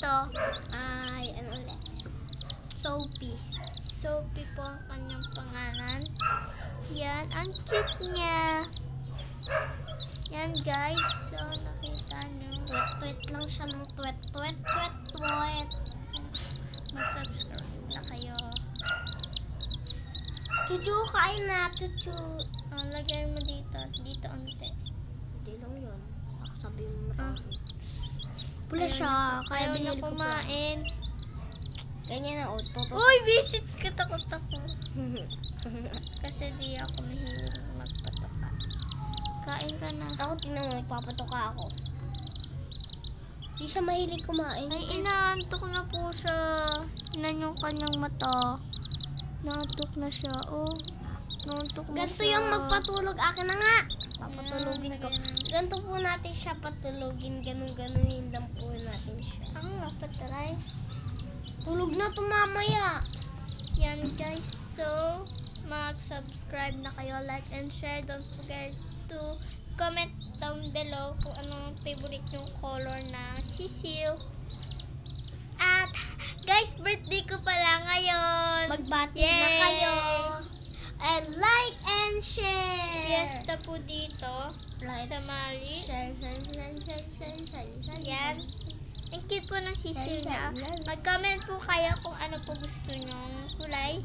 dito ay ano ulit? Sophie. Sophie po ang kanyang pangalan. Yan, ang cute niya. Yan guys, so nakita nyo. Tweet lang siya ng tweet. Mag-subscribe na kayo. Chuchu, kain na, chuchu. Lagay mo dito. Dito onte. Hindi lang yun. Ako sabi mo marami. Pula siya, kaya binili ko kumain. Ganyan na, Uy, visit ka, takot ako. Kasi di ako mahilig magpatoka. Kain ka na. Ako tinan mo, nagpapatoka ako. Di siya mahilig kumain. Ay, inaantok na po siya. Tingnan yung kanyang mata. Naantok na siya. Oh, naantok na Ganito siya. yung magpatulog. Akin na nga. Papatulogin ko. Ganito po natin siya patulogin. Ganun-ganunin lang po natin siya. Ang napatry. Tulog na to mamaya. Yan guys. So, mag-subscribe na kayo. Like and share. Don't forget to comment down below kung anong favorite yung color ng sisiw. At, guys, birthday ko pala ngayon. Magbati na Yay! kayo. And like and share. Fiesta po dito. Like, Sa Mali. share. Yan. Ang cute po ng sisiw niya. Mag-comment po kayo kung ano po gusto nyong kulay.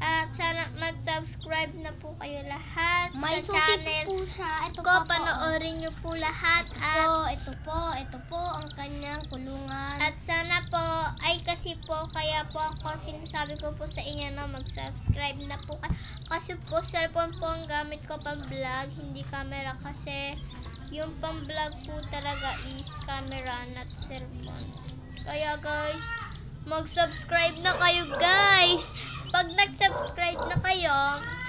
At sana mag-subscribe na po kayo lahat May sa susi channel po siya. Ito ko. pa po. Panoorin nyo po lahat. At Ito po ang kanyang kulungan. At sana po, ay kasi po, kaya po ako sinasabi ko po sa inyo na mag-subscribe na po kayo. Kasi po, cellphone po ang gamit ko pang-vlog, hindi camera kasi yung pang-vlog po talaga is camera, not cellphone. Kaya guys, mag-subscribe na kayo guys! Pag nag-subscribe na kayo,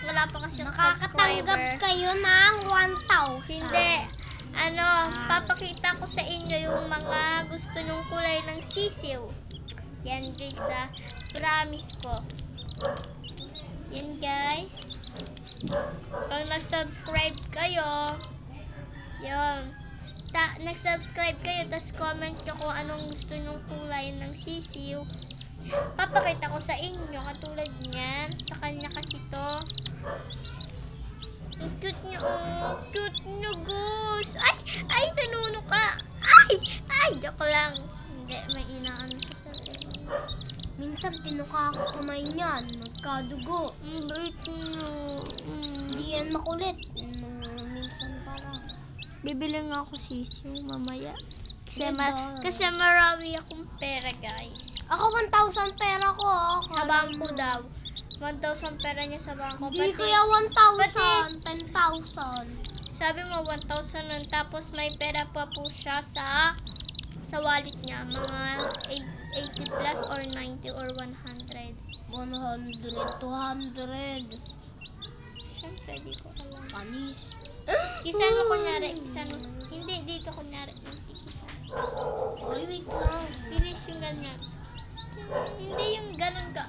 wala pa kasi Makakatanggap kayo ng 1,000. Hindi. Papakita ko sa inyo yung mga gusto nyong kulay ng sisiw. Yan guys promise ko. Yan guys. Pag nag-subscribe kayo, yun. Nag-subscribe kayo, tapos comment nyo kung anong gusto nyong kulay ng sisiw. Papakita ko sa inyo, katulad niyan. Sa kanya kasi to. Ang cute niyo, oh. Cute niyo, guys. Ay, nanuno ka. Ay, joke lang. Hindi, may inaano sa sarili. Minsan tinuka ako kamay niyan. Nagkadugo. Bait niyo. Hindi yan makulit. Minsan para. Bibili nga ako sisiw mamaya. $10. Kasi marami akong pera, guys. Ako 1,000 pera ko. Sa bangko daw. 1,000 pera niya sa bangko. Hindi Pati- kaya 1,000. pati- 10,000. Sabi mo 1,000 nun, tapos may pera pa po siya sa wallet niya, mga 80 plus or 90 or 100. 100, 200. Siyempre, di ko alam. Panis. Kisa mo kunyari, hindi dito kunyari. Kisa. Oy, wait lang. Bilis yung ganyan. Hindi yung ganun ka.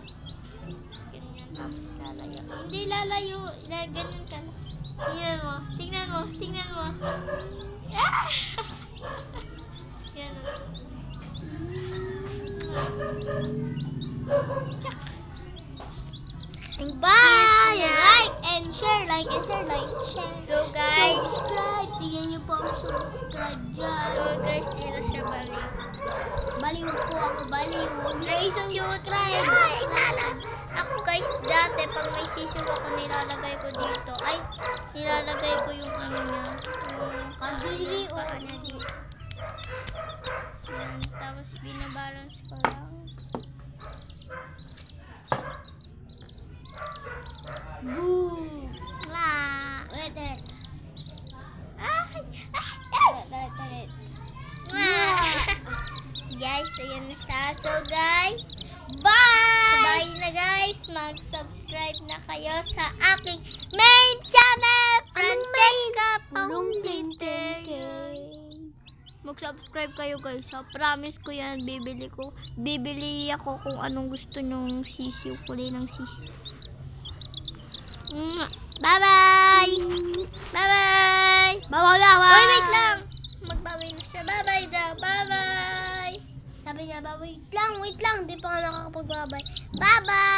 Ganyan, tapos lalayo. Hindi lalayo, ganyan ka. Tingnan mo. Ah! Yan o. Bye! Like and share. So guys, Subscribe. Tingnan niyo po ang subscribe dyan. dito siya balik. Baliw po ako, baliw. Huwag na Ay, i-subscribe. Ako guys, dati pag may sisiw ako nilalagay ko dito. Ay, nilalagay ko yung ano niya. Yung Kadiri, paa niya dito. Yan, tapos binabalance ko lang. Boo! Mwah! Wait. Ay! Mwah! Guys, ayun na siya. So guys, Bye! bye na guys. Mag-subscribe na kayo sa aking main channel, Francesca Paunting. Mag-subscribe kayo guys. So, promise ko yan. Bibili ako kung anong gusto nyong sisiw. Kulay ng sisiw. Bye-bye! Bye-bye! Bye! Uy, wait lang! Magbawi na siya. Bye-bye daw. Bye-bye! Sabi niya, Bye-bye. Wait lang. Di pa nga nakakapagbabay. Bye-bye.